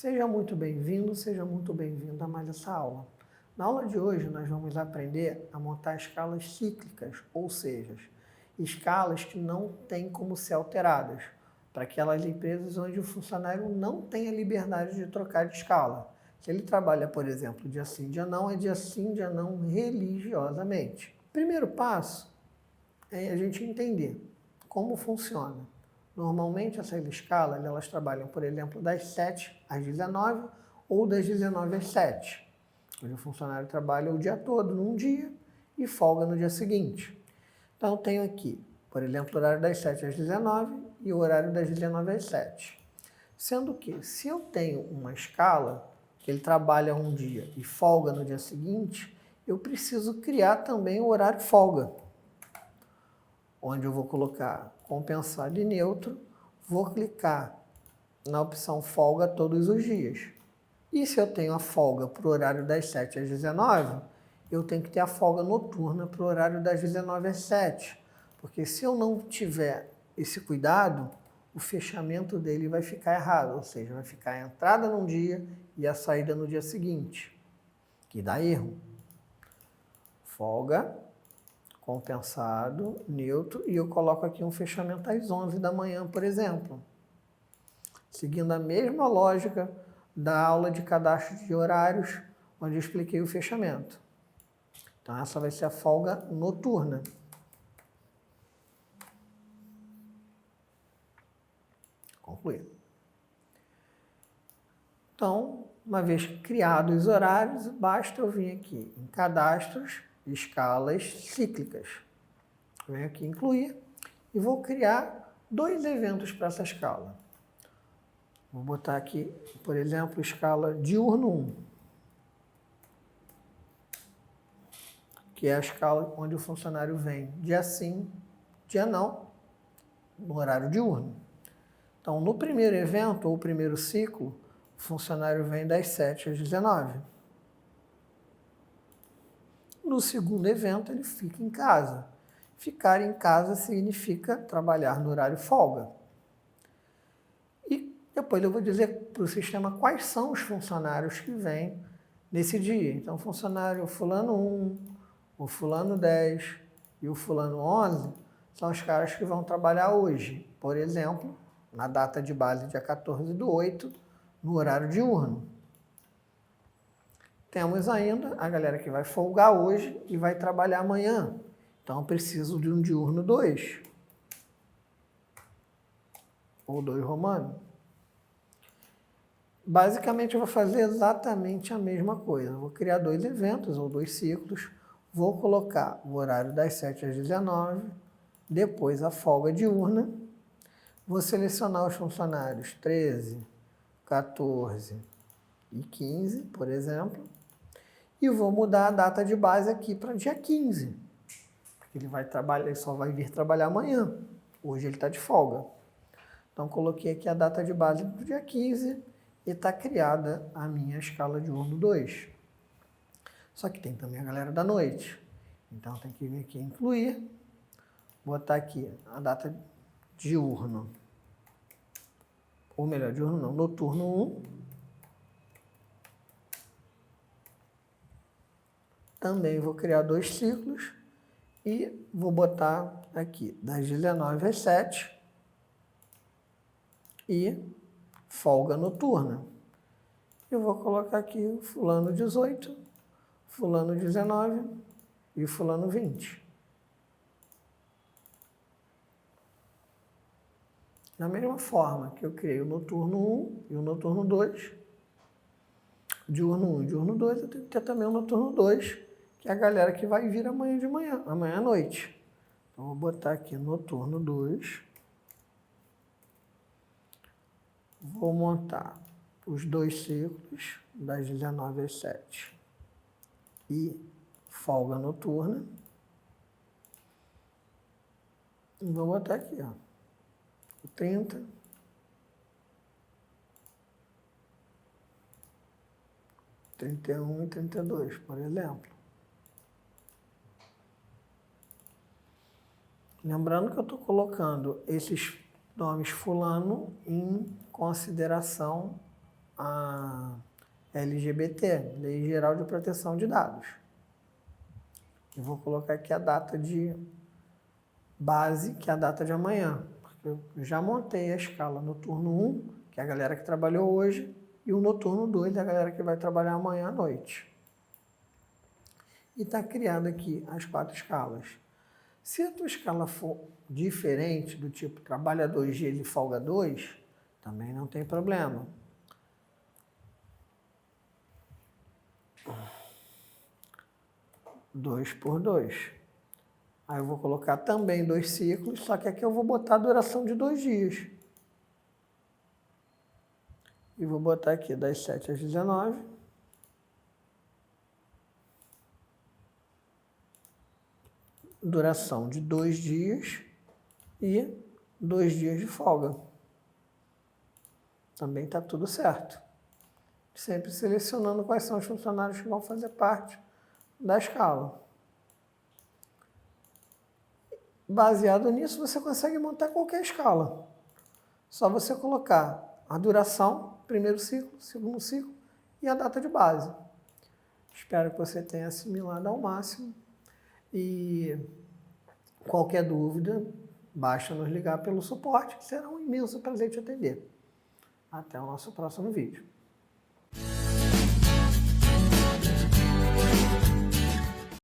Seja muito bem-vindo, seja muito bem-vinda a mais essa aula. Na aula de hoje, nós vamos aprender a montar escalas cíclicas, ou seja, escalas que não têm como ser alteradas, para aquelas empresas onde o funcionário não tem a liberdade de trocar de escala. Se ele trabalha, por exemplo, dia sim, dia não, é dia sim, dia não, religiosamente. Primeiro passo é a gente entender como funciona. Normalmente, essas escalas, elas trabalham, por exemplo, das 7 às 19 ou das 19 às 7. Onde o funcionário trabalha o dia todo num dia e folga no dia seguinte. Então, eu tenho aqui, por exemplo, o horário das 7 às 19 e o horário das 19 às 7. Sendo que, se eu tenho uma escala, que ele trabalha um dia e folga no dia seguinte, eu preciso criar também o horário folga, onde eu vou colocar compensado e neutro, vou clicar na opção folga todos os dias. E se eu tenho a folga para o horário das 7 às 19, eu tenho que ter a folga noturna para o horário das 19 às 7. Porque se eu não tiver esse cuidado, o fechamento dele vai ficar errado, ou seja, vai ficar a entrada num dia e a saída no dia seguinte, que dá erro. Folga, compensado, neutro, e eu coloco aqui um fechamento às 11 da manhã, por exemplo. Seguindo a mesma lógica da aula de cadastro de horários, onde eu expliquei o fechamento. Então, essa vai ser a folga noturna. Concluído. Então, uma vez criados os horários, basta eu vir aqui em cadastros, escalas cíclicas. Eu venho aqui em incluir e vou criar 2 eventos para essa escala. Vou botar aqui, por exemplo, escala diurno 1, que é a escala onde o funcionário vem dia sim, dia não, no horário diurno. Então, no primeiro evento, ou primeiro ciclo, o funcionário vem das 7 às 19. No segundo evento, ele fica em casa. Ficar em casa significa trabalhar no horário folga. E depois eu vou dizer para o sistema quais são os funcionários que vêm nesse dia. Então, o funcionário fulano 1, o fulano 10 e o fulano 11 são os caras que vão trabalhar hoje. Por exemplo, na data de base, dia 14/8, no horário diurno. Temos ainda a galera que vai folgar hoje e vai trabalhar amanhã. Então, eu preciso de um diurno 2. Ou 2 romano. Basicamente, eu vou fazer exatamente a mesma coisa. Eu vou criar 2 eventos ou 2 ciclos. Vou colocar o horário das 7 às 19, depois a folga diurna. Vou selecionar os funcionários 13, 14 e 15, por exemplo. E vou mudar a data de base aqui para dia 15. Porque ele vai trabalhar, ele só vai vir trabalhar amanhã. Hoje ele está de folga. Então, coloquei aqui a data de base do dia 15 e está criada a minha escala diurno 2. Só que tem também a galera da noite. Então, tem que vir aqui em incluir, botar aqui a data diurno, ou melhor, diurno não, noturno 1. Também vou criar 2 ciclos e vou botar aqui das 19 às 7 e folga noturna. Eu vou colocar aqui o fulano 18, fulano 19 e o fulano 20. Da mesma forma que eu criei o noturno 1 e o noturno 2, diurno 1 e diurno 2, eu tenho que ter também o noturno 2, que é a galera que vai vir amanhã de manhã, amanhã à noite. Então, vou botar aqui noturno 2. Vou montar os 2 ciclos, das 19 às 7 e folga noturna. E vou botar aqui, ó, o 30, 31 e 32, por exemplo. Lembrando que eu estou colocando esses nomes fulano em consideração a LGBT, Lei Geral de Proteção de Dados. Eu vou colocar aqui a data de base, que é a data de amanhã, porque eu já montei a escala noturno 1, que é a galera que trabalhou hoje, e o noturno 2, a galera que vai trabalhar amanhã à noite. E está criado aqui as 4 escalas. Se a tua escala for diferente, do tipo trabalha 2 dias e folga 2, também não tem problema. Dois por 2. Aí eu vou colocar também 2 ciclos, só que aqui eu vou botar a duração de 2 dias. E vou botar aqui das 7 às 19. Duração de 2 dias e 2 dias de folga. Também está tudo certo. Sempre selecionando quais são os funcionários que vão fazer parte da escala. Baseado nisso, você consegue montar qualquer escala. Só você colocar a duração, primeiro ciclo, segundo ciclo e a data de base. Espero que você tenha assimilado ao máximo. E qualquer dúvida, basta nos ligar pelo suporte, que será um imenso prazer te atender. Até o nosso próximo vídeo.